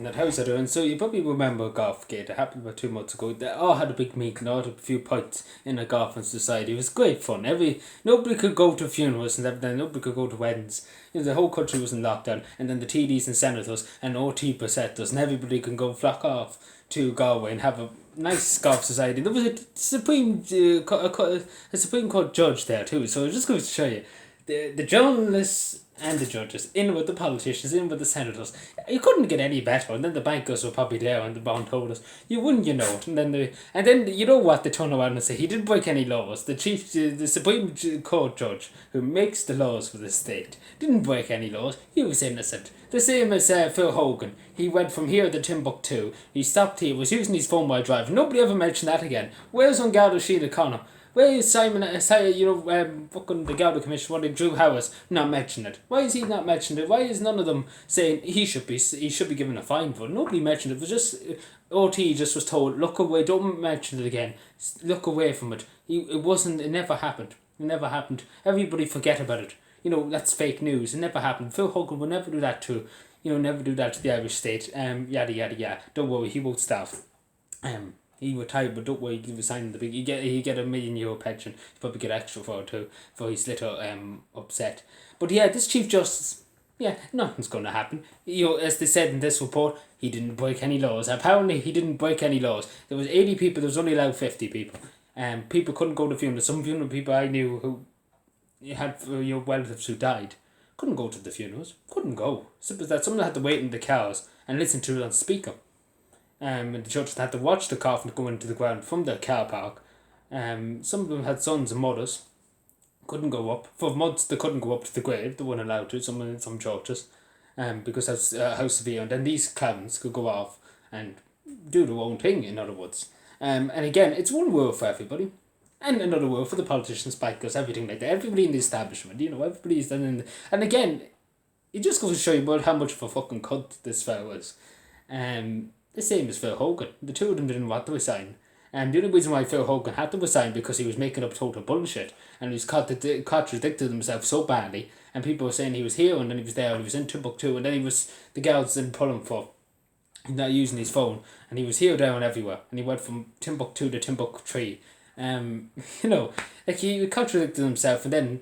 in that house and so you probably remember Golfgate. It happened about 2 months ago. They all had a big meeting, all had a few pints in a golfing society. It was great fun. Nobody could go to funerals and everything, nobody could go to weddings. The whole country was in lockdown, and then the TDs and senators and OT preceptors and everybody can go flock off to Galway and have a nice golf society. There was a Supreme Court judge there too, so I was just going to show you the journalists and the judges, in with the politicians, in with the senators. You couldn't get any better. And then the bankers were probably there and the bond holders. You wouldn't, it. And then you know what, they turn around and say he didn't break any laws. The Supreme Court judge who makes the laws for the state didn't break any laws. He was innocent. The same as Phil Hogan. He went from here to Timbuktu. He stopped here, was using his phone while driving. Nobody ever mentioned that again. Where's Garda Sheila Connor? Why is fucking the Garda Commission wanting Drew Howes not mention it? Why is he not mentioned it? Why is none of them saying he should be given a fine for it? Nobody mentioned it. It was just OT just was told, look away, don't mention it again. Look away from it. It never happened. It never happened. Everybody forget about it. That's fake news. It never happened. Phil Hogan will never do that to the Irish state. Yada yada yada. Don't worry, he won't stop. He retired, but don't worry, he resigned he get €1 million pension. He probably get extra for it too, for his little upset. But yeah, this Chief Justice, nothing's going to happen. As they said in this report, he didn't break any laws. Apparently, he didn't break any laws. There was 80 people. There was only allowed 50 people. People couldn't go to funerals. Some funeral people I knew who had relatives who died couldn't go to the funerals. Couldn't go. Simple as that. Someone had to wait in the cars and listen to it on speaker. And the church had to watch the coffin go into the ground from the car park. Some of them had sons and mothers. Couldn't go up. For months they couldn't go up to the grave. They weren't allowed to, some churches. Because how severe. And then these clowns could go off and do their own thing, in other words. And again, it's one rule for everybody. And another rule for the politicians, bikers, everything like that. Everybody in the establishment, everybody's done in the... And again, it just goes to show you about how much of a fucking cunt this fellow is. The same as Phil Hogan. The two of them didn't want to resign. And the only reason why Phil Hogan had to resign because he was making up total bullshit. And he was contradicted himself so badly. And people were saying he was here and then he was there and he was in Timbuktu and then the girls didn't pull him for not using his phone. And he was here, there and everywhere. And he went from Timbuktu to Timbuktu. He contradicted himself and then,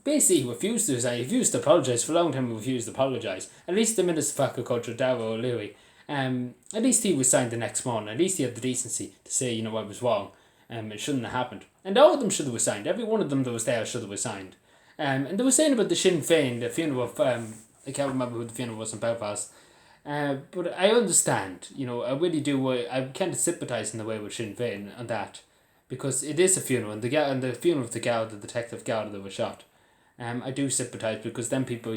basically he refused to resign. He refused to apologise. For a long time he refused to apologise. At least the Minister for Agriculture, Darragh O'Leary, at least he was signed the next morning. At least he had the decency to say, I was wrong. It shouldn't have happened. And all of them should have resigned. Every one of them that was there should have resigned. And they were saying about the Sinn Féin, the funeral of, I can't remember who the funeral was in Belfast. But I understand, I really do. I kind of sympathise in the way with Sinn Féin on that. Because it is a funeral. And the funeral of the detective Garda that was shot. I do sympathise because then people,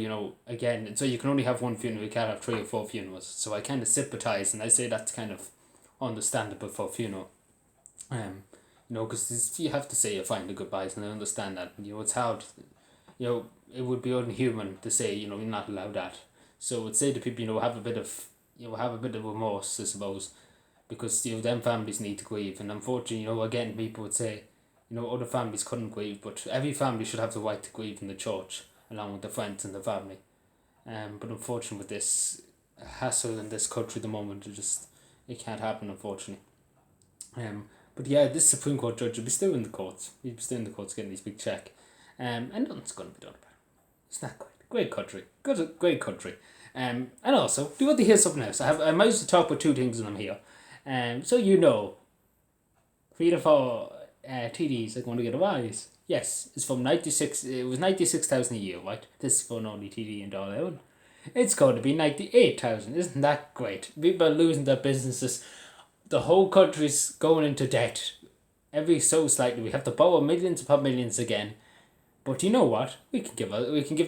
again, so you can only have one funeral, you can't have 3 or 4 funerals. So I kind of sympathise and I say that's kind of understandable for a funeral. Because you have to say your final goodbyes and I understand that. It's hard. It would be unhuman to say, you're not allowed that. So I'd say to people, have a bit of remorse, I suppose. Because, them families need to grieve. And unfortunately, again, people would say, other families couldn't grieve, but every family should have the right to grieve in the church, along with the friends and the family. But unfortunately, with this hassle in this country at the moment, it can't happen, unfortunately. But yeah, this Supreme Court judge will be still in the courts. He'll be still in the courts getting his big check. And nothing's going to be done about it. It's not great. Great country. Great country. And also, do you want to hear something else? I might as well talk about 2 things when I'm here. So 3 to 4 TDs are going to get a rise. Yes, it's from 96. It was 96,000 a year, right? This is for an only TD in Darwin. It's going to be 98,000. Isn't that great? People are losing their businesses. The whole country's going into debt. Every so slightly, we have to borrow millions upon millions again. But you know what? We can give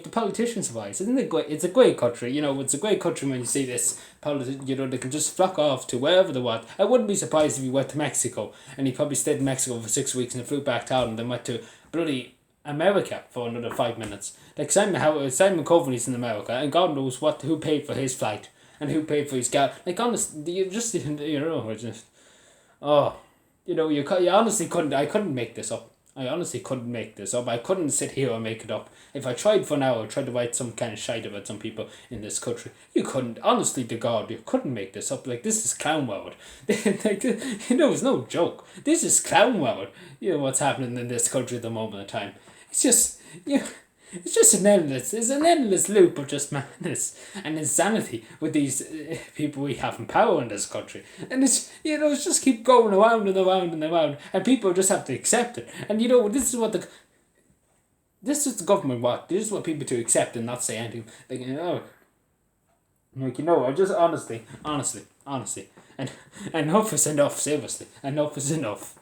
the politicians a rise. Isn't it great? It's a great country. It's a great country when you see this. They can just flock off to wherever they want. I wouldn't be surprised if he went to Mexico and he probably stayed in Mexico for 6 weeks and flew back down and then went to bloody America for another 5 minutes. Like Simon Coveney's in America and God knows who paid for his flight and who paid for his gas. Like honestly, you honestly couldn't. I couldn't make this up. I honestly couldn't make this up. I couldn't sit here and make it up. If I tried for an hour, tried to write some kind of shite about some people in this country, you couldn't. Honestly, to God, you couldn't make this up. Like, this is clown world. Like, it's no joke. This is clown world. What's happening in this country at the moment in time. It's just, it's just it's an endless loop of just madness and insanity with these people we have in power in this country. And it's just keep going around and around and around, and people just have to accept it. And this is the government what? This is what people to accept and not say anything. I just honestly, and enough is enough, seriously. Enough is enough.